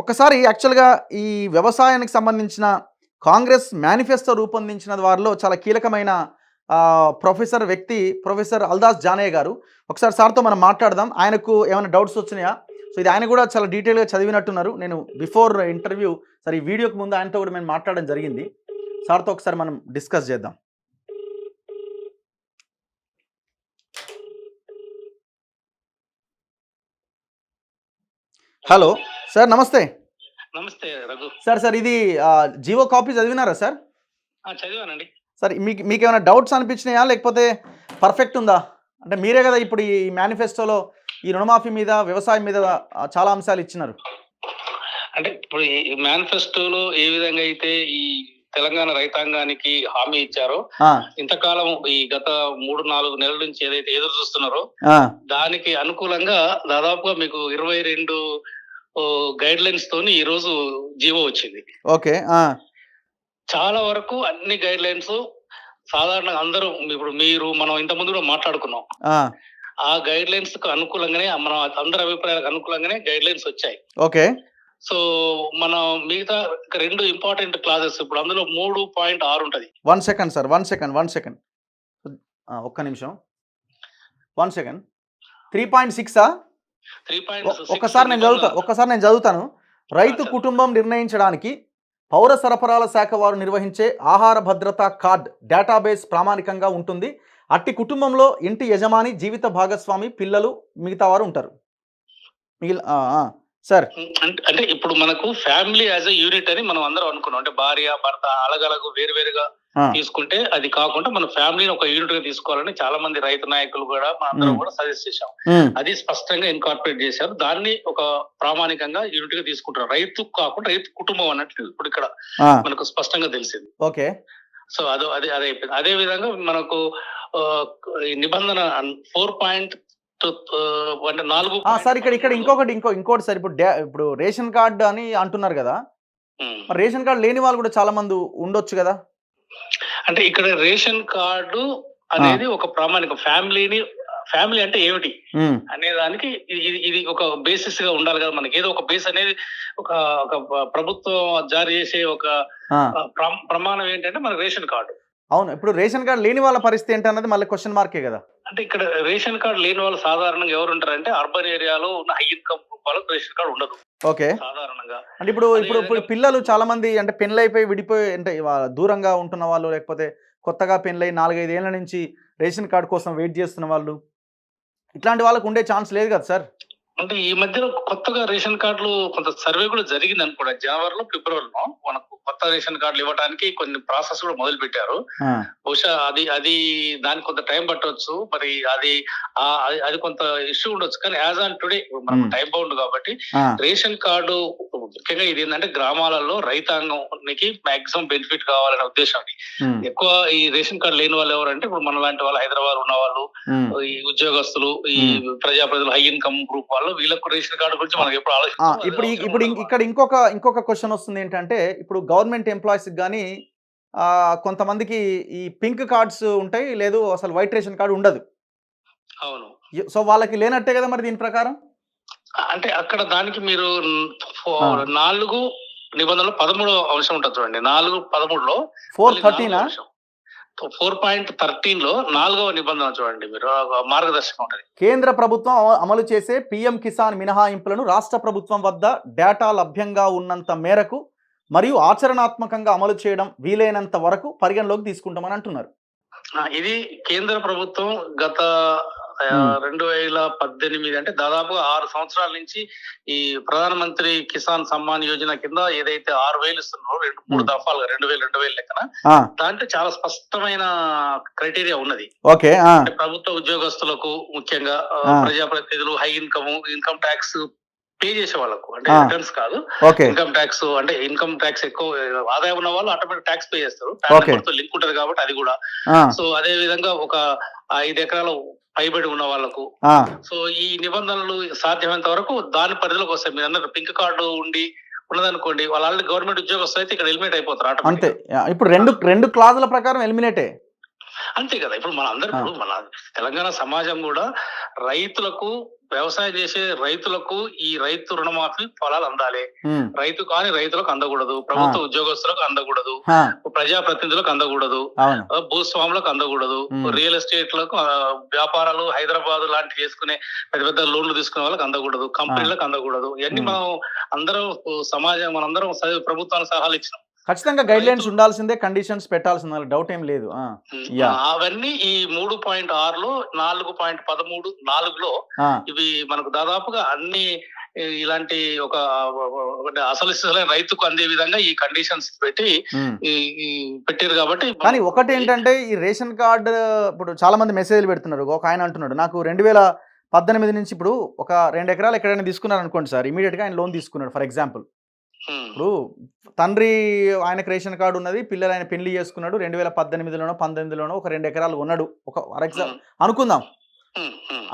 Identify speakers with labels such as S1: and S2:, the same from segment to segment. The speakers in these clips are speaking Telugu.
S1: ఒక్కసారి యాక్చువల్‌గా ఈ వ్యవసాయానికి సంబంధించిన కాంగ్రెస్ మేనిఫెస్టో రూపొందించిన వారిలో చాలా కీలకమైన ప్రొఫెసర్ అల్దాస్ జానయ్య గారు. ఒకసారి సార్‌తో మనం మాట్లాడదాం. ఆయనకు ఏమైనా డౌట్స్ వచ్చినాయా? సో, ఇది ఆయన కూడా చాలా డీటెయిల్‌గా చదివినట్టున్నారు. నేను బిఫోర్ ఇంటర్వ్యూ ఈ వీడియోకి ముందు ఆయనతో కూడా మేము మాట్లాడడం జరిగింది. సార్‌తో ఒకసారి మనం డిస్కస్ చేద్దాం. హలో! సార్ నమస్తే.
S2: నమస్తే రఘు.
S1: సార్ ఇది జీవో కాపీ చదివినారా సార్?
S2: చదివానండి.
S1: సార్ మీకేమైనా డౌట్స్ అనిపించినాయా? లేకపోతే పర్ఫెక్ట్ ఉందా? అంటే మీరే కదా ఇప్పుడు ఈ మేనిఫెస్టోలో ఈ రుణమాఫీ మీద, వ్యవసాయం మీద చాలా అంశాలు ఇచ్చినారు.
S2: అంటే ఇప్పుడు ఈ మేనిఫెస్టోలో ఏ విధంగా అయితే ఈ తెలంగాణ రైతాంగానికి హామీ ఇచ్చారో, ఇంతకాలం ఈ గత 3-4 నెలల నుంచి ఏదైతే ఎదురు చూస్తున్నారో దానికి అనుకూలంగా దాదాపుగా మీకు 22 గైడ్ లైన్స్ తోని ఈ రోజు జీవో వచ్చింది.
S1: ఓకే.
S2: చాలా వరకు అన్ని గైడ్ లైన్స్ సాధారణంగా అందరూ ఇప్పుడు మనం ఇంత ముందు కూడా మాట్లాడుకున్నాం. ఆ గైడ్ లైన్స్ కు అనుకూలంగానే మనం అందరి అభిప్రాయాలకు అనుకూలంగానే గైడ్ లైన్స్ వచ్చాయి.
S1: ఓకే.
S2: సో మనం మిగతా 2 ఇంపార్టెంట్ క్లాజెస్ ఇప్పుడు అందులో 3.6 ఉంటది.
S1: 1 సెకండ్ సార్. 1 సెకండ్. ఒక్క నిమిషం. 1 సెకండ్. 3.6 ఒక్కసారి నేను చదువుతాను. రైతు కుటుంబం నిర్ణయించడానికి పౌర సరఫరాల శాఖ వారు నిర్వహించే ఆహార భద్రతా కార్డ్ డేటాబేస్ ప్రామాణికంగా ఉంటుంది. అట్టి కుటుంబంలో ఇంటి యజమాని, జీవిత భాగస్వామి, పిల్లలు, మిగతా వారు ఉంటారు. సార్
S2: అంటే ఇప్పుడు మనకు ఫ్యామిలీ యాజ్ ఎ యూనిట్ అని మనం అందరం అనుకున్నాం. అంటే భార్య, భర్త అలగలగు వేరువేరుగా తీసుకుంటే అది కాకుండా మన ఫ్యామిలీని ఒక యూనిట్ గా తీసుకోవాలని చాలా మంది రైతు నాయకులు కూడా మనందరం కూడా సజెస్ట్ చేశాం. అది స్పష్టంగా ఇన్కార్పొరేట్ చేశారు. దాన్ని ఒక ప్రామాణికంగా యూనిట్ గా తీసుకుంటారు. రైతు కాకుండా రైతు కుటుంబం అన్నట్లు ఇప్పుడు ఇక్కడ మనకు స్పష్టంగా తెలిసింది.
S1: ఓకే.
S2: సో అదే అయిపోయింది. అదే విధంగా మనకు నిబంధన 4. అంటే 4
S1: సార్ ఇక్కడ ఇంకోటి సార్, ఇప్పుడు రేషన్ కార్డు అని అంటున్నారు కదా, రేషన్ కార్డు లేని వాళ్ళు కూడా చాలా మంది ఉండొచ్చు కదా.
S2: అంటే ఇక్కడ రేషన్ కార్డు అనేది ఒక ప్రామాణిక ఫ్యామిలీ అంటే ఏమిటి అనే దానికి ఇది ఒక బేసిస్ గా ఉండాలి కదా. మనకి ఏదో ఒక బేస్ అనేది ఒక ప్రభుత్వం జారీ చేసే ఒక ప్రమాణం ఏంటంటే మన రేషన్ కార్డు.
S1: అవును. ఇప్పుడు రేషన్ కార్డు లేని వాళ్ళ పరిస్థితి ఏంటన్నది మళ్ళీ క్వశ్చన్ మార్కే కదా.
S2: అంటే ఇక్కడ రేషన్ కార్డు లేని వాళ్ళు సాధారణంగా ఎవరు ఉంటారంటే అర్బన్ ఏరియాలో ఉన్న హై ఇన్కమ్ వాళ్ళకి రేషన్ కార్డు ఉండదు.
S1: ఓకే.
S2: సాధారణంగా
S1: అంటే ఇప్పుడు పిల్లలు చాలా మంది అంటే పెళ్ళైపోయి విడిపోయి అంటే దూరంగా ఉంటున్న వాళ్ళు, లేకపోతే కొత్తగా పెళ్ళై 4-5 ఏళ్ల నుంచి రేషన్ కార్డు కోసం వెయిట్ చేస్తున్న వాళ్ళు, ఇట్లాంటి వాళ్ళకు ఉండే ఛాన్స్ లేదు కదా సార్.
S2: అంటే ఈ మధ్యలో కొత్తగా రేషన్ కార్డులు కొంత సర్వే కూడా జరిగింది అనుకోండి. జనవరిలో, ఫిబ్రవరిలో మనకు కొత్త రేషన్ కార్డులు ఇవ్వడానికి కొన్ని ప్రాసెస్ కూడా మొదలు పెట్టారు. బహుశా అది దానికి కొంత టైం పట్టవచ్చు. మరి అది కొంత ఇష్యూ ఉండొచ్చు. కానీ యాజ్ ఆన్ టుడే మనకు టైం బౌండ్ కాబట్టి రేషన్ కార్డు ముఖ్యంగా ఇది ఏంటంటే గ్రామాలలో రైతాంగానికి మాక్సిమం బెనిఫిట్ కావాలనే ఉద్దేశం. ఎక్కువ ఈ రేషన్ కార్డు లేని వాళ్ళు ఎవరంటే ఇప్పుడు మన లాంటి వాళ్ళు, హైదరాబాద్ ఉన్న వాళ్ళు, ఈ ఉద్యోగస్తులు, ఈ ప్రజాప్రతినిధులు, హై ఇన్కమ్ గ్రూప్ వాళ్ళు, వీళ్ళకు రేషన్ కార్డు గురించి మనకి ఎప్పుడు ఆలోచన.
S1: ఇప్పుడు ఇక్కడ ఇంకొక క్వశ్చన్ వస్తుంది ఏంటంటే, ఇప్పుడు గవర్నమెంట్ ఎంప్లాయీస్ కానీ కొంతమందికి ఈ పింక్ కార్డ్స్ ఉంటాయి, లేదు అసలు వైట్ రేషన్ కార్డు ఉండదు.
S2: అవును.
S1: సో వాళ్ళకి లేనట్టే కదా మరి దీని ప్రకారం.
S2: అంటే అక్కడ దానికి మీరు 4 నిబంధనలు 13వ అంశం ఉంటుంది చూడండి. 4.13లో 4.13లో 4వ నిబంధన చూడండి. మీరు మార్గదర్శకం ఉంటుంది.
S1: కేంద్ర ప్రభుత్వం అమలు చేసే పిఎం కిసాన్ మినహాయింపులను రాష్ట్ర ప్రభుత్వం వద్ద డేటా లభ్యంగా ఉన్నంత మేరకు మరియు ఆచరణాత్మకంగా అమలు చేయడం వీలైనంత వరకు పరిగణలోకి తీసుకుంటామని అంటున్నారు.
S2: ఇది కేంద్ర ప్రభుత్వం గత 2018 అంటే దాదాపుగా 6 సంవత్సరాల నుంచి ఈ ప్రధానమంత్రి కిసాన్ సమ్మాన్ యోజన కింద ఏదైతే 6,000 ఇస్తున్నారో 3 దఫాలుగా 2,000 లెక్కన దాంట్లో చాలా స్పష్టమైన క్రైటీరియా ఉన్నది.
S1: ఓకే.
S2: ప్రభుత్వ ఉద్యోగస్తులకు ముఖ్యంగా ప్రజాప్రతినిధులు, హై ఇన్కమ్ ట్యాక్స్ పే చేసే వాళ్ళకు, అంటే రిటర్న్స్ కాదు, ఇన్కమ్ ట్యాక్స్, అంటే ఇన్కమ్ ట్యాక్స్ ఎక్కువ ఆదాయం ఉన్న వాళ్ళు ఆటోమేటిక్ ట్యాక్స్ పే చేస్తారు. లింక్ ఉంటది కాబట్టి అది కూడా. సో అదే విధంగా ఒక 5 ఎకరాలు పైబడి ఉన్న వాళ్ళకు. సో ఈ నిబంధనలు సాధ్యమైనంత వరకు దాని పరిధిలోకి వస్తాయి. మీరు అన్నారు పింక్ కార్డు ఉండి ఉన్నదనుకోండి, వాళ్ళు ఆల్రెడీ గవర్నమెంట్ ఉద్యోగస్తులు అయితే ఇక్కడ ఎలిమినేట్ అయిపోతారు.
S1: అంతే. ఇప్పుడు రెండు క్లాజుల ప్రకారం ఎలిమినేటే.
S2: అంతే కదా. ఇప్పుడు మన అందరూ
S1: ఆ.
S2: ఇప్పుడు మన తెలంగాణ సమాజం కూడా రైతులకు, వ్యవసాయం చేసే రైతులకు ఈ రైతు రుణమాఫీ ఫలాలు అందాలి.
S1: ఉమ్,
S2: రైతు కానీ రైతులకు అందకూడదు, ప్రభుత్వ ఉద్యోగస్తులకు అందకూడదు,
S1: ఆ,
S2: ప్రజాప్రతినిధులకు అందకూడదు,
S1: అవును.
S2: భూస్వాములకు అందకూడదు,
S1: ఉమ్,
S2: రియల్ ఎస్టేట్లకు, వ్యాపారాలు హైదరాబాద్ లాంటి చేసుకునే పెద్ద పెద్ద లోన్లు తీసుకునే వాళ్ళకి అందకూడదు, కంపెనీలకు అందకూడదు. ఇవన్నీ
S1: ఉమ్.
S2: మనం అందరం సమాజం మనందరం ప్రభుత్వానికి సలహాలు ఇచ్చినాం.
S1: ఖచ్చితంగా గైడ్ లైన్స్ ఉండాల్సిందే, కండిషన్స్ పెట్టాల్సిందే, డౌట్ ఏం లేదు. యా.
S2: అవన్నీ ఈ 3.6లో 4.13 4లో
S1: ఆ,
S2: ఇవి మనకు దాదాపుగా అన్ని ఇలాంటి ఒక అసలు రైతుకు అందే విధంగా ఈ కండిషన్స్ పెట్టి
S1: ఉమ్.
S2: ఈ పెట్టారు కాబట్టి.
S1: కానీ ఒకటి ఏంటంటే ఈ రేషన్ కార్డు ఇప్పుడు చాలా మంది మెసేజ్లు పెడుతున్నారు. ఒక ఆయన అంటున్నాడు నాకు 2018 నుంచి ఇప్పుడు ఒక 2 ఎకరాలు ఎక్కడైనా తీసుకున్నారు అనుకోండి సార్, ఇమీడియట్గా ఆయన లోన్ తీసుకున్నాడు ఫర్ ఎగ్జాంపుల్. ఇప్పుడు తండ్రి ఆయనకు రేషన్ కార్డు ఉన్నది, పిల్లలు ఆయన పెళ్లి చేసుకున్నాడు, 2018లోనో 19లోనో ఒక 2 ఎకరాలు ఉన్నాడు, ఒక ఫర్ ఎగ్జాంపుల్ అనుకుందాం.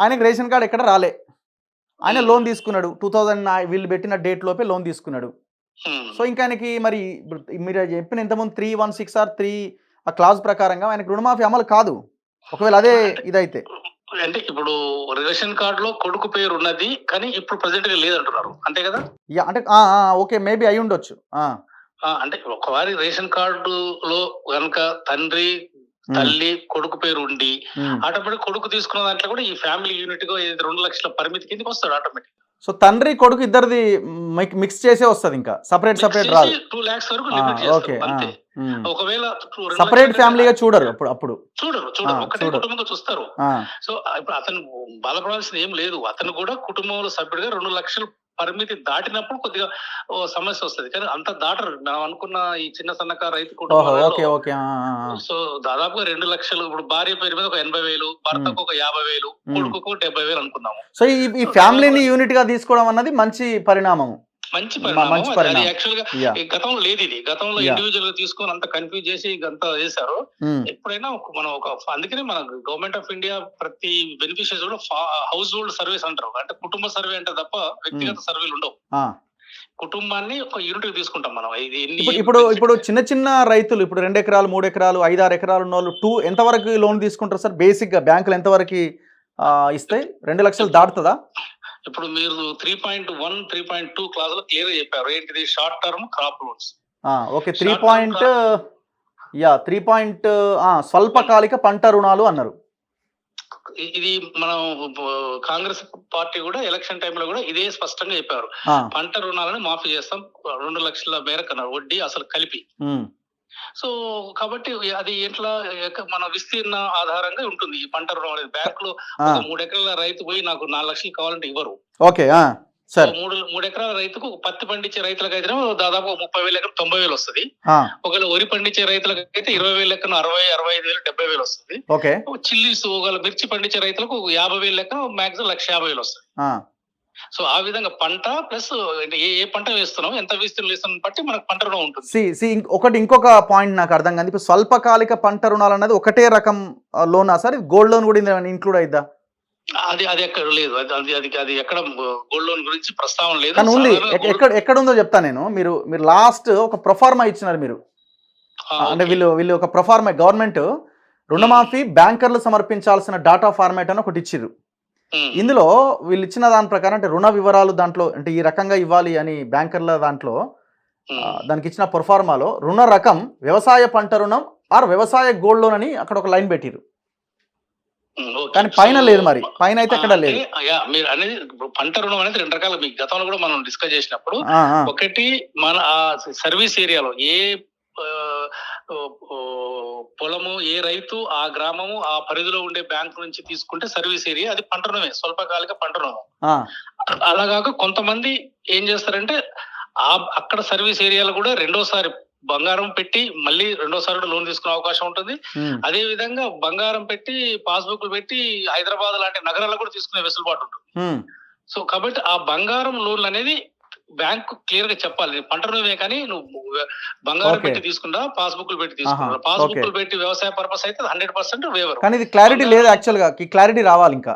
S1: ఆయనకు రేషన్ కార్డు ఎక్కడ రాలే, ఆయన లోన్ తీసుకున్నాడు 2009 వీళ్ళు పెట్టిన డేట్ లోపే లోన్ తీసుకున్నాడు. సో ఇంకా ఆయనకి మరి ఇప్పుడు మీరు చెప్పిన ఇంతకుముందు 316 ఆర్ 3 ఆ క్లాజ్ ప్రకారంగా ఆయనకు రుణమాఫీ అమలు కాదు ఒకవేళ అదే ఇదైతే.
S2: అంటే ఇప్పుడు రేషన్ కార్డులో కొడుకు పేరు ఉన్నది కానీ ఇప్పుడు ప్రెసెంట్ గా లేదంటున్నారు, అంతే కదా?
S1: యా, అంటే ఓకే, మేబీ అయి ఉండొచ్చు.
S2: అంటే ఒకవారి రేషన్ కార్డులో గనక తండ్రి, తల్లి, కొడుకు పేరు ఉండి ఆటోమేటిక్ కొడుకు తీసుకున్న దాంట్లో కూడా ఈ ఫ్యామిలీ యూనిట్ గా 2 లక్షల పరిమితి కిందకి వస్తాడు ఆటోమేటిక్.
S1: సో తండ్రి కొడుకు ఇద్దరిది మిక్స్ చేసే వస్తుంది, ఇంకా సపరేట్ రాదు.
S2: 2 lakhs వరకు లిమిట్ చేస్తారు అంతే. ఒకవేళ
S1: సపరేట్ ఫ్యామిలీగా చూడరు, అప్పుడు
S2: చూడరు ఒకటే కుటుంబంగా చూస్తారు. సో ఇప్పుడు అతను బాధపడాల్సింది ఏం లేదు, అతను కూడా కుటుంబంలో సభ్యుడిగా 2 లక్షలు పరిమితి దాటినప్పుడు కొద్దిగా సమస్య వస్తుంది. కానీ అంత దాటరు మనం అనుకున్న ఈ చిన్న సన్నకారు రైతు కుటుంబం. సో దాదాపుగా 2 లక్షలు ఇప్పుడు భార్య పేరు మీద ఒక 80,000, భర్తకు ఒక 50,000, కొడుకు 70,000 అనుకున్నాము.
S1: సో ఈ ఫ్యామిలీని యూనిట్ గా తీసుకోవడం అన్నది మంచి పరిణామం.
S2: మంచి పరిణామం. యాక్చువల్ గా గతంలో లేదు ఇది. గతంలో ఇండివిజువల్ గా తీసుకొని అంత కన్ఫ్యూజ్ చేసి అంతా చేశారు. ఎప్పుడైనా మనం అందుకనే మన గవర్నమెంట్ ఆఫ్ ఇండియా ప్రతి బెనిఫిషియరీస్ కూడా హౌస్ హోల్డ్ సర్వేస్ అంటారు, అంటే కుటుంబ సర్వే అంటే తప్ప వ్యక్తిగత సర్వేలు ఉండవు. కుటుంబాన్ని ఒక యూనిట్ తీసుకుంటాం మనం.
S1: ఇప్పుడు చిన్న చిన్న రైతులు ఇప్పుడు 2 ఎకరాలు 3 ఎకరాలు 5-6 ఎకరాలు ఉన్న వాళ్ళు ఎంతవరకు లోన్ తీసుకుంటారు సార్? బేసిక్ గా బ్యాంకులు ఎంతవరకు ఇస్తాయి? 2 లక్షలు దాటుతుందా?
S2: ఇప్పుడు మీరు 3.1, 3.2 క్లాస్ లో క్లియర్ గా చెప్పారు ఏంటిది short term crop loans.
S1: Okay, 3 స్వల్పకాలిక పంట రుణాలు అన్నారు.
S2: ఇది మనం కాంగ్రెస్ పార్టీ కూడా ఎలక్షన్ టైంలో కూడా ఇదే స్పష్టంగా చెప్పారు, పంట రుణాలను మాఫీ చేస్తాం 2 లక్షల మేరకు అన్నారు, వడ్డీ అసలు కలిపి. సో కాబట్టి అది ఎట్లా మన విస్తీర్ణ ఆధారంగా ఉంటుంది ఈ పంట రుణం అనేది. బ్యాంకులో 3 ఎకరాల రైతు పోయి నాకు 4 లక్షలు కావాలంటే ఇవ్వరు.
S1: ఓకే,
S2: 3 ఎకరాల రైతుకు పత్తి పండించే రైతులకు అయితే దాదాపు 30,000 ఎకరం 90,000 వస్తుంది. ఒకవేళ వరి పండించే రైతులకు అయితే 20,000 ఎకరం 60,000, 65,000, 70,000 వస్తుంది. చిల్లీస్ ఒకవేళ మిర్చి పండించే రైతులకు 50,000 ఎకరం మాక్సిమం 1,50,000 వస్తుంది. సో ఆ విధంగా పంట ప్లస్ ఏ పంట వేస్తున్నాం, ఎంత విస్తీర్ణం వేస్తున్నాం బట్టి మనకు పంట రుణం ఉంటుంది.
S1: ఇంకొక పాయింట్ నాకు అర్థం కాదు, ఇప్పుడు స్వల్పకాలిక పంట రుణాలు అన్నది ఒకటే రకం లోనా సార్? గోల్డ్ లోన్ కూడా ఇంక్లూడ్ అయిద్దా?
S2: అది ఎక్కడ లేదు, అది ఎక్కడ గోల్డ్ లోన్ గురించి ప్రస్తావన లేదు.
S1: కానీ ఉంది, ఎక్కడ ఉందో చెప్తా నేను. మీరు లాస్ట్ ఒక ప్రొఫార్మా ఇచ్చినారు మీరు, అంటే వీళ్ళు ఒక ప్రొఫార్మా గవర్నమెంట్ రుణమాఫీ బ్యాంకర్లు సమర్పించాల్సిన డాటా ఫార్మాట్ అని ఒకటి ఇచ్చిర్రు. ఇందులో వీళ్ళు ఇచ్చిన దాని ప్రకారం అంటే రుణ వివరాలు దాంట్లో అంటే ఈ రకంగా ఇవ్వాలి అని బ్యాంకర్ల దాంట్లో దానికి ఇచ్చిన పర్ఫార్మాలో రుణ రకం వ్యవసాయ పంట రుణం ఆర్ వ్యవసాయ గోల్డ్ లోన్ అని అక్కడ ఒక లైన్ పెట్టిరు. కానీ పైన లేదు, మరి పైన అయితే ఎక్కడ లేదు.
S2: మీరు అనేది పంట రుణం అనేది 2 రకాలు మీకు గతంలో కూడా మనం డిస్కస్ చేసినప్పుడు. ఒకటి మన ఆ సర్వీస్ ఏరియాలో ఏ పొలము ఏ రైతు ఆ గ్రామము ఆ పరిధిలో ఉండే బ్యాంకు నుంచి తీసుకుంటే సర్వీస్ ఏరియా అది పంట రుణమే, స్వల్పకాలిక పంట రుణం. అలాగాక కొంతమంది ఏం చేస్తారంటే అక్కడ సర్వీస్ ఏరియాలో కూడా రెండోసారి బంగారం పెట్టి మళ్ళీ రెండోసారి లోన్ తీసుకునే అవకాశం ఉంటుంది. అదే విధంగా బంగారం పెట్టి పాస్బుక్లు పెట్టి హైదరాబాద్ లాంటి నగరాల్లో కూడా తీసుకునే వెసులుబాటు ఉంటుంది. సో కాబట్టి ఆ బంగారం లోన్లు అనేది బ్యాంకు క్లియర్ గా చెప్పాలి, పంట రుణమే కానీ నువ్వు బంగారం పెట్టి తీసుకున్నా పాస్బుక్లు పెట్టి తీసుకున్నా. పాస్బుక్లు పెట్టి వ్యవసాయ పర్పస్ అయితే 100% వేవరు.
S1: కానీ ఇది క్లారిటీ లేదు, యాక్చువల్ గా క్లారిటీ రావాలి ఇంకా.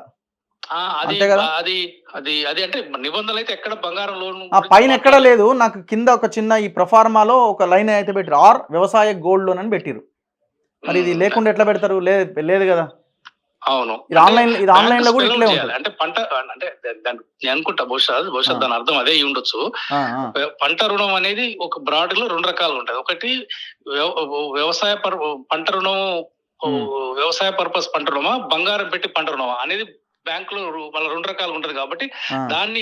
S2: అది అంటే నిబంధనలు అయితే ఎక్కడ బంగారం లోన్
S1: పైన ఎక్కడ లేదు. నాకు కింద ఒక చిన్న ఈ ప్రొఫార్మాలో ఒక లైన్ అయితే పెట్టారు, ఆర్ వ్యవసాయ గోల్డ్ లోన్ అని పెట్టిరు. మరి ఇది లేకుండా ఎట్లా పెడతారు? లేదు కదా.
S2: అవును.
S1: ఇది ఆన్లైన్ లో కూడా ఇట్లే ఉంటుంది.
S2: అంటే పంట అంటే నేను అనుకుంటా బహుశా దాని అర్థం అదే అయి ఉండొచ్చు. పంట రుణం అనేది ఒక బ్రాడ్ లో 2 రకాలుగా ఉంటది. ఒకటి వ్యవసాయ పంట రుణం, వ్యవసాయ పర్పస్ పంట రుణమా, బంగారం పెట్టి పంట రుణమా అనేది బ్యాంక్ లో వాళ్ళ 2 రకాలుగా ఉంటది కాబట్టి దాన్ని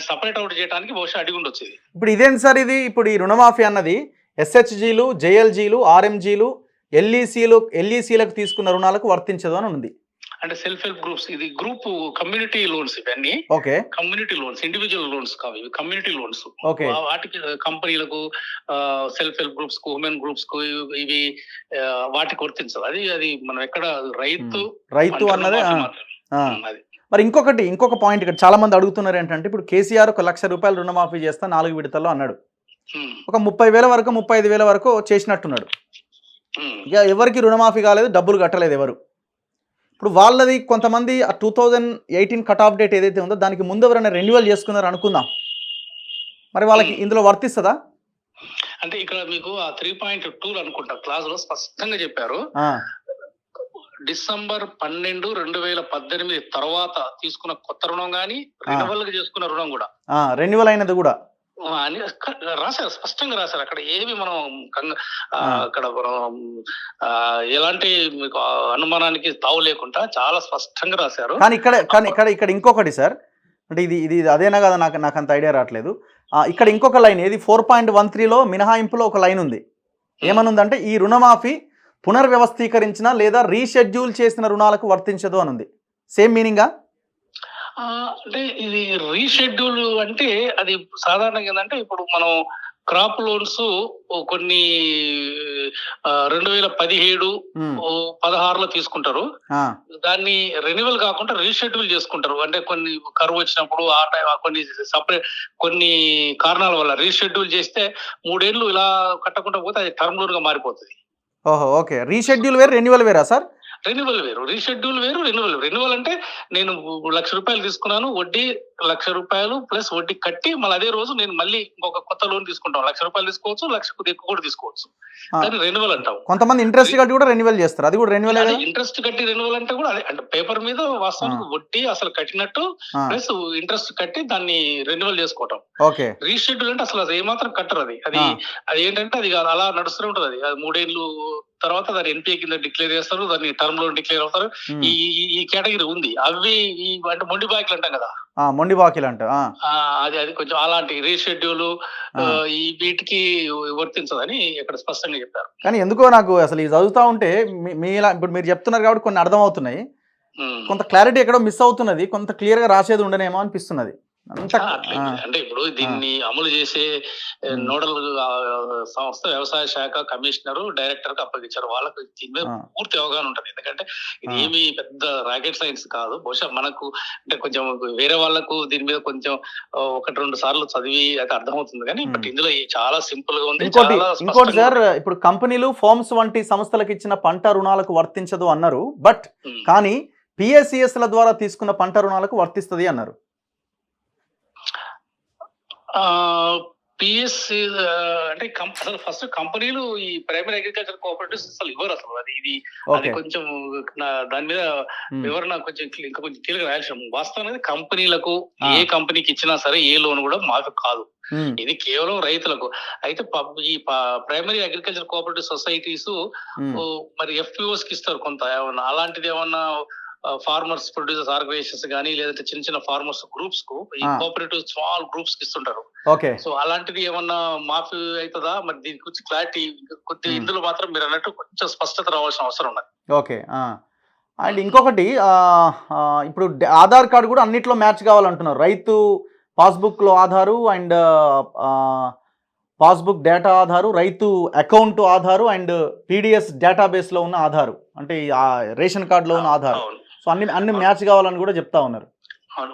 S2: సపరేట్ అవుట్ చేయడానికి బహుశా అడిగి ఉండొచ్చు.
S1: ఇప్పుడు ఇదేంటి సార్ ఇది? ఇప్పుడు ఈ రుణమాఫీ అన్నది ఎస్హెచ్జీలు, జేఎల్జీలు, ఆర్ఎంజీలు, ఎల్ఈసీలకు తీసుకున్న రుణాలకు వర్తించదు అని ఉంది.
S2: అంటే సెల్ఫ్ హెల్ప్ గ్రూప్స్, ఇది గ్రూప్ కమ్యూనిటీ లోన్స్, ఇవన్నీ
S1: okay
S2: community loans, individual loans కావు, ఇవి కమ్యూనిటీ లోన్స్.
S1: ఓకే,
S2: వాటికి కంపెనీలకు, సెల్ఫ్ హెల్ప్ గ్రూప్స్ కు, ఉమెన్ గ్రూప్స్ కు ఇవి వాటికి వర్తించదు. అది మనం ఎక్కడ రైతు
S1: అన్నది. మరి ఇంకొక పాయింట్ ఇక్కడ చాలా మంది అడుగుతున్నారు ఏంటంటే, ఇప్పుడు కేసీఆర్ 1 లక్ష రూపాయలు రుణమాఫీ చేస్తా 4 విడతల్లో అన్నాడు. ఒక 30,000 వరకు 35,000 వరకు చేసినట్టున్నాడు. ఇక ఎవరికి రుణమాఫీ కాలేదు, డబ్బులు కట్టలేదు ఎవరు. ఇప్పుడు వాళ్ళది కొంతమంది 2018 కట్ ఆఫ్ డేట్ ఏదైతే ఉందో దానికి ముందు ఎవరైనా రెన్యువల్ చేసుకున్నారు అనుకుందాం, మరి వాళ్ళకి ఇందులో వర్తిస్తుందా?
S2: అంటే ఇక్కడ మీకు ఆ 3.2 అనుకుంటా క్లాజ్ లో స్పష్టంగా చెప్పారు, డిసెంబర్ 12, 2018 తర్వాత తీసుకున్న కొత్త రుణం గానీ, రెన్యువల్ గా చేసుకున్న రుణం కూడా,
S1: రెన్యువల్ అయినది కూడా
S2: అని రాశారు, స్పష్టంగా రాశారు. అక్కడ ఏమి మనం అక్కడ ఎలాంటి మీకు అనుమానానికి తావు లేకుండా చాలా స్పష్టంగా రాశారు.
S1: కానీ ఇక్కడ ఇంకొకటి సార్, అంటే ఇది అదేనా కదా, నాకు అంత ఐడియా రావట్లేదు. ఇక్కడ ఇంకొక లైన్ ఏది 4.13లో మినహాయింపులో ఒక లైన్ ఉంది. ఏమనుందంటే, ఈ రుణమాఫీ పునర్వ్యవస్థీకరించిన లేదా రీషెడ్యూల్ చేసిన రుణాలకు వర్తించదు అని ఉంది. సేమ్ మీనింగా?
S2: అంటే ఇది రీషెడ్యూల్ అంటే అది సాధారణంగా ఏంటంటే, ఇప్పుడు మనం క్రాప్ లోన్స్ కొన్ని 2017, 16లో తీసుకుంటారు. దాన్ని రెన్యువల్ కాకుండా రీషెడ్యూల్ చేసుకుంటారు. అంటే కొన్ని కరువు వచ్చినప్పుడు ఆ టైం కొన్ని కారణాల వల్ల రీషెడ్యూల్ చేస్తే 3 ఏళ్ళు ఇలా కట్టకుండా పోతే అది టర్మ్ లోన్ గా మారిపోతుంది.
S1: ఓహో, ఓకే. రీషెడ్యూల్ వేరు, రెన్యువల్ వేరా సార్?
S2: రెన్యువల్ వేరు, రీషెడ్యూల్ వేరు, రెన్యువల్ అంటే నేను 1 లక్ష రూపాయలు తీసుకున్నాను, వడ్డీ 1 లక్ష రూపాయలు ప్లస్ వడ్డీ కట్టి మళ్ళీ అదే రోజు నేను మళ్ళీ ఇంకొక కొత్త లోన్ తీసుకుంటాను. 1 లక్ష రూపాయలు తీసుకోవచ్చు, 1 లక్ష ఎక్కువ కూడా తీసుకోవచ్చు. దాన్ని రెన్యువల్ అంటాం.
S1: కొంతమంది ఇంట్రెస్ట్ కట్టి కూడా రెన్యువల్ చేస్తారు, అది కూడా రెన్యువల్.
S2: ఇంట్రెస్ట్ కట్టి రెన్యువల్ అంటే కూడా అదే, అంటే పేపర్ మీద వాస్తవానికి వడ్డీ అసలు కట్టినట్టు ప్లస్ ఇంట్రెస్ట్ కట్టి దాన్ని రెన్యువల్ చేసుకోవటం.
S1: ఓకే.
S2: రీషెడ్యూల్ అంటే అసలు అది ఏమాత్రం కట్టరు. అది ఏంటంటే అది అలా నడుస్తూనే ఉంటుంది. అది 3 ఏళ్ళు తర్వాత దాన్ని ఎన్పిఏ కింద డిక్లేర్ చేస్తారు, దాన్ని టర్మ్ లోన్ డిక్లేర్ అవుతారు. ఈ కేటగిరీ ఉంది. అవి అంటే మొండి బాకీలు అంటాం కదా,
S1: మొండి బాకీలు అంట,
S2: అది కొంచెం అలాంటి రీషెడ్యూల్ ఈ వీటికి వర్తించదని ఇక్కడ స్పష్టంగా చెప్పారు.
S1: కానీ ఎందుకో నాకు అసలు ఇది చదువుతా ఉంటే ఇప్పుడు మీరు చెప్తున్నారు కాబట్టి కొన్ని అర్థం అవుతున్నాయి, కొంత క్లారిటీ ఎక్కడో మిస్ అవుతున్నది, కొంత క్లియర్ గా రాసేది ఉండనేమో అనిపిస్తున్నది.
S2: అంటే ఇప్పుడు దీన్ని అమలు చేసే నోడల్ సంస్థ వ్యవసాయ శాఖ కమిషనర్, డైరెక్టర్ కు అప్పగించారు. వాళ్ళకు దీని మీద పూర్తి అవగాహన ఉంటుంది. ఎందుకంటే ఇది ఏమి పెద్ద రాకెట్ సైన్స్ కాదు. బహుశా మనకు అంటే కొంచెం వేరే వాళ్ళకు దీని మీద కొంచెం 1-2 సార్లు చదివి అయితే అర్థమవుతుంది, కానీ బట్ ఇందులో చాలా సింపుల్ గా ఉంది.
S1: ఇంకోటి సార్, ఇప్పుడు కంపెనీలు, ఫార్మ్స్ వంటి సంస్థలకు ఇచ్చిన పంట రుణాలకు వర్తించదు అన్నారు, బట్ కానీ పిఎస్సిఎస్ల ద్వారా తీసుకున్న పంట రుణాలకు వర్తిస్తుంది అన్నారు.
S2: పిఎస్సి అంటే అసలు ఫస్ట్ కంపెనీలు ఈ ప్రైమరీ అగ్రికల్చర్ కోఆపరేటివ్స్ అసలు ఇవ్వరు అసలు. అది కొంచెం దాని మీద వివరణ కొంచెం ఇంకా కొంచెం క్లియర్ గా రాయాల్సిన. వాస్తవం కంపెనీలకు ఏ కంపెనీకి ఇచ్చినా సరే ఏ లోన్ కూడా మాఫీ కాదు. ఇది కేవలం రైతులకు. అయితే ఈ ప్రైమరీ అగ్రికల్చర్ కోఆపరేటివ్ సొసైటీస్ మరి ఎఫ్పిఓస్ కి ఇస్తారు కొంత, ఏమన్నా అలాంటిది ఏమన్నా ఫార్మర్స్ ప్రొడ్యూసర్స్ ఆర్గనైజేషన్స్ కానీ, లేదంటే చిన్న చిన్న ఫార్మర్స్ గ్రూప్స్ కు ఈ కోఆపరేటివ్ స్మాల్ గ్రూప్స్ కి ఇస్తుంటారు. సో అలాంటిది ఏమన్నా మాఫీ అవుతుందా మరి, దీని గురించి క్లారిటీ కొద్దిగా ఇందులో మాత్రం మీరు అన్నట్టు కొంచెం స్పష్టత రావాల్సిన అవసరం ఉన్నది.
S1: ఓకే. అండ్ ఇంకొకటి, ఇప్పుడు ఆధార్ కార్డు కూడా అన్నిట్లో మ్యాచ్ కావాలంటున్నారు. రైతు పాస్బుక్ లో Aadhaar, and passbook data Aadhaar, రైతు account Aadhaar, and PDS database లో ఉన్న ఆధారు, అంటే రేషన్ కార్డులో ఉన్న ఆధారు. సో అన్ని మ్యాచ్ కావాలని కూడా చెప్తా ఉన్నారు.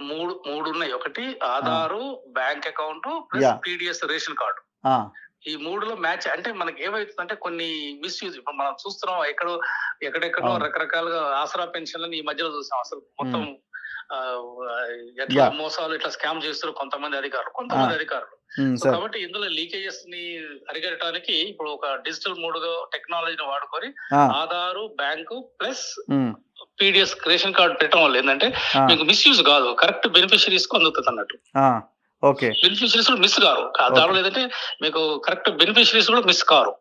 S2: మూడు ఉన్నాయి. ఒకటి Aadhaar, bank account plus PDS ration card. ఈ 3లో మ్యాచ్ అంటే మనకి ఏమవుతుందంటే కొన్ని మిస్యూజ్ ఇప్పుడు మనం చూస్తున్నాం. ఎక్కడెక్కడో రకరకాలుగా ఆసరా పెన్షన్లను ఈ మధ్యలో చూసాం. అసలు మొత్తం ఆ, ఎట్లా
S1: Yeah.
S2: మోసాలు ఇట్లా స్కామ్ చేస్తారు కొంతమంది అధికారులు సో
S1: సార్
S2: కాబట్టి ఇందులో లీకేజెస్ ని అరికట్టడానికి ఇప్పుడు ఒక డిజిటల్ మోడ్ గా టెక్నాలజీని వాడుకొని Aadhaar bank plus PDS ration card పెట్టడం వల్ల ఏంటంటే మీకు మిస్యూజ్ కాదు, కరెక్ట్ బెనిఫిషరీస్ కు అందుతుంది అన్నట్టు.
S1: ఓకే,
S2: బెనిఫిషరీస్ కూడా మిస్ కారు దానిలో ఏంటంటే మీకు కరెక్ట్ బెనిఫిషరీస్ కూడా మిస్ కారు.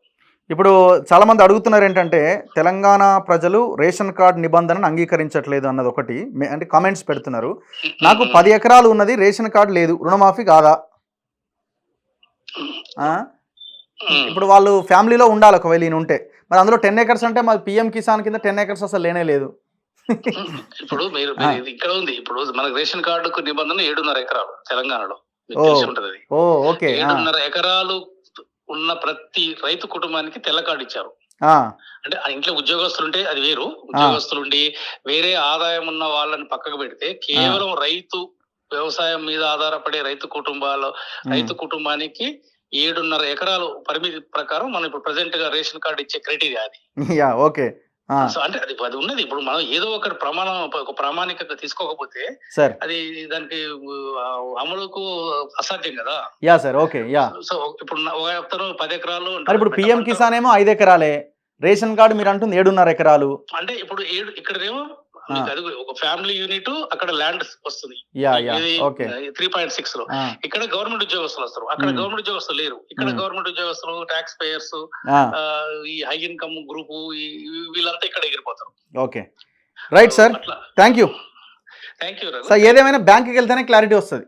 S1: ఇప్పుడు చాలా మంది అడుగుతున్నారు ఏంటంటే తెలంగాణ ప్రజలు రేషన్ కార్డు నిబంధనను అంగీకరించట్లేదు అన్నది ఒకటి, అంటే కామెంట్స్ పెడుతున్నారు. నాకు 10 ఎకరాలు ఉన్నది, రేషన్ కార్డు లేదు, రుణమాఫీ కాదా? ఇప్పుడు వాళ్ళు ఫ్యామిలీలో ఉండాలి ఒకవేళ ఈయన ఉంటే, మరి అందులో 10 ఎకర్స్ అంటే మాది పిఎం కిసాన్ కింద 10 ఎకర్స్ అసలు లేనే లేదు.
S2: ఇప్పుడు మీరు ఇక్కడ ఉంది, ఇప్పుడు మనకు రేషన్ కార్డుకు నిబంధన 7.5 ఎకరాలు తెలంగాణలో, మీకు తెలిసి ఉంటది అది. 7.5 ఎకరాలు ఉన్న ప్రతి రైతు కుటుంబానికి తెల్ల కార్డు ఇచ్చారు. అంటే ఆ ఇంట్లో ఉద్యోగస్తులు ఉంటే అది వేరు, ఉద్యోగస్తులు ఉండి వేరే ఆదాయం ఉన్న వాళ్ళని పక్కకు పెడితే కేవలం రైతు వ్యవసాయం మీద ఆధారపడే రైతు కుటుంబానికి 7.5 ఎకరాలు పరిమితి ప్రకారం మనం ఇప్పుడు ప్రెసెంట్ గా రేషన్ కార్డు ఇచ్చే క్రైటీరియా అది.
S1: ఓకే,
S2: సో అంటే అది ఉన్నది. ఇప్పుడు మనం ఏదో ఒక ప్రామాణికంగా తీసుకోకపోతే అది దానికి అమలుకు అసాధ్యం కదా. సో ఇప్పుడు చెప్తారు 10 ఎకరాలు.
S1: ఇప్పుడు పిఎం కిసాన్ ఏమో 5 ఎకరాలే, రేషన్ కార్డు మీరు అంటుంది 7.5 ఎకరాలు.
S2: అంటే ఇప్పుడు ఇక్కడేమో అది ఒక ఫ్యామిలీ యూనిట్, అక్కడ ల్యాండ్ వస్తుంది 3.6 లో. ఇక్కడ గవర్నమెంట్ ఉద్యోగస్తులు వస్తారు, అక్కడ గవర్నమెంట్ ఉద్యోగస్తులు లేరు. ఇక్కడ గవర్నమెంట్ ఉద్యోగస్తులు, ట్యాక్స్ పేయర్స్, ఈ హై ఇన్కమ్ గ్రూప్ వీళ్ళంతా ఇక్కడ ఎగిరిపోతారు.
S1: Okay, right sir, thank you sir. ఏదేమైనా బ్యాంకుకి వెళ్తేనే క్లారిటీ వస్తుంది,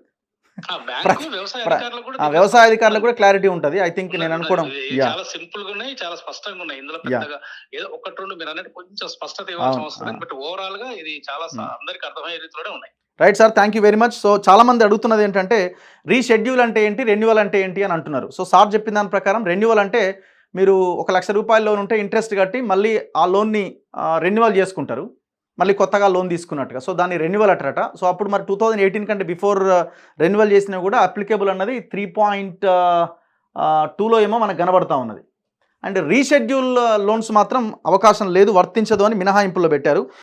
S1: వ్యవసాయ అధికారులకు కూడా క్లారిటీ ఉంటది. ఐ థింక్ నేను అనుకోవడం
S2: చాలా సింపుల్ గా ఉన్నాయి, చాలా స్పష్టంగా ఉన్నాయి. ఇందులో పెద్దగా ఏదో ఒకటి రెండు మీరు అన్నట్టు కొంచెం స్పష్టత ఇవ్వాల్సిన అవసరం, బట్ ఓవరాల్ గా ఇది చాలా అందరికి అర్థమయ్యే రీతిలోనే ఉన్నాయి.
S1: Right sir, thank you very much. So చాలా మంది అడుగుతున్నది ఏంటంటే రీషెడ్యూల్ అంటే ఏంటి, రెన్యువల్ అంటే ఏంటి అని అంటున్నారు. సో సార్ చెప్పిన దాని ప్రకారం రెన్యువల్ అంటే మీరు 1 లక్ష రూపాయల లోన్ ఉంటే ఇంట్రెస్ట్ కట్టి మళ్ళీ ఆ లోన్ని రెన్యువల్ చేసుకుంటారు, మళ్ళీ కొత్తగా లోన్ తీసుకున్నట్టుగా. సో దాన్ని రెన్యువల్ అంటారట. సో అప్పుడు మరి 2018 కంటే బిఫోర్ రెన్యువల్ చేసినా కూడా అప్లికేబుల్ అన్నది 3.2లో ఏమో మనకు కనబడతా ఉన్నది. అండ్ రీషెడ్యూల్ లోన్స్ మాత్రం అవకాశం లేదు, వర్తించదు అని మినహాయింపుల్లో పెట్టారు.